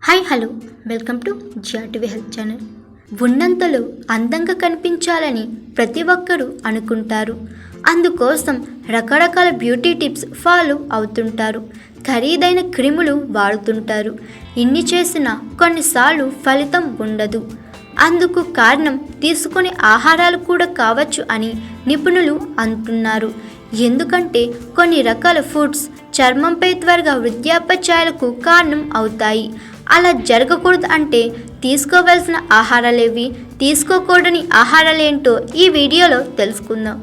Hi hello welcome to GRTV health channel. ఉన్నంతలో అందంగా కనిపించాలని ప్రతి ఒక్కరూ అనుకుంటారు. అందుకోసం రకరకాల బ్యూటీ టిప్స్ ఫాలో అవుతుంటారు. ఖరీదైన క్రీములు వాడుతుంటారు. ఇన్ని చేసినా కొన్నిసార్లు ఫలితం ఉండదు. అందుకు కారణం తీసుకునే ఆహారాలు కూడా కావచ్చు అని నిపుణులు అంటున్నారు. ఎందుకంటే కొన్ని రకాల ఫుడ్స్ చర్మంపై త్వరగా వృద్ధాప్యఛాయలకు కారణం అవుతాయి. అలా జరగకూడదు అంటే తీసుకోవాల్సిన ఆహారాలేవి, తీసుకోకూడని ఆహారాలేంటో ఈ వీడియోలో తెలుసుకుందాం.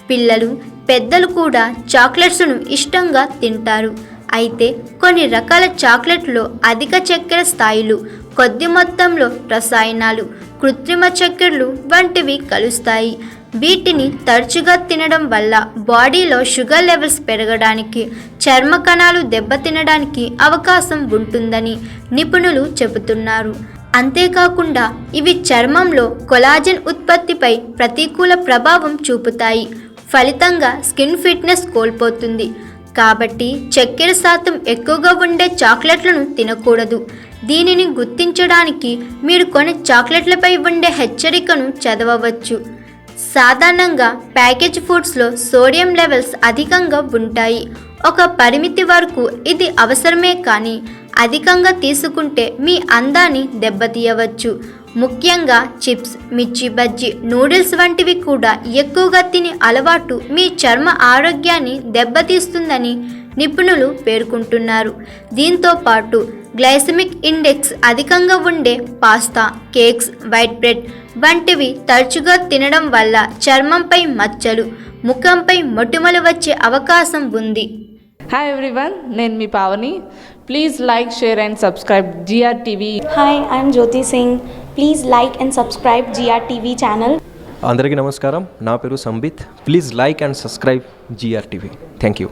పిల్లలు, పెద్దలు కూడా చాక్లెట్స్ను ఇష్టంగా తింటారు. అయితే కొన్ని రకాల చాక్లెట్లో అధిక చక్కెర స్థాయిలు, కొద్ది మొత్తంలో రసాయనాలు, కృత్రిమ చక్కెరలు వంటివి కలుస్తాయి. వీటిని తరచుగా తినడం వల్ల బాడీలో షుగర్ లెవెల్స్ పెరగడానికి, చర్మ కణాలు దెబ్బతినడానికి అవకాశం ఉంటుందని నిపుణులు చెబుతున్నారు. అంతేకాకుండా ఇవి చర్మంలో కొలాజన్ ఉత్పత్తిపై ప్రతికూల ప్రభావం చూపుతాయి. ఫలితంగా స్కిన్ ఫిట్నెస్ కోల్పోతుంది. కాబట్టి చక్కెర శాతం ఎక్కువగా ఉండే చాక్లెట్లను తినకూడదు. దీనిని గుర్తించడానికి మీరు కొన్ని చాక్లెట్లపై ఉండే హెచ్చరికను చదవవచ్చు. సాధారణంగా ప్యాకేజ్ ఫుడ్స్లో సోడియం లెవెల్స్ అధికంగా ఉంటాయి. ఒక పరిమితి వరకు ఇది అవసరమే, కానీ అధికంగా తీసుకుంటే మీ అందాన్ని దెబ్బతీయవచ్చు. ముఖ్యంగా చిప్స్, మిర్చి బజ్జీ, నూడిల్స్ వంటివి కూడా ఎక్కువగా తినే అలవాటు మీ చర్మ ఆరోగ్యాన్ని దెబ్బతీస్తుందని నిపుణులు పేర్కొంటున్నారు. దీంతో పాటు గ్లైసెమిక్ ఇండెక్స్ అధికంగా ఉండే పాస్తా, కేక్స్, వైట్ బ్రెడ్ వంటివి తరచుగా తినడం వల్ల చర్మంపై మచ్చలు, ముఖంపై మొటిమలు వచ్చే అవకాశం ఉంది. హాయ్ ఎవ్రీవన్, నేను మీ Pavani. Please like, share and subscribe GRTV. Hi, I'm Jyoti Singh. Please like and subscribe GRTV channel. అందరికీ నమస్కారం. నా పేరు Sambit. Please like and subscribe GRTV. Thank you.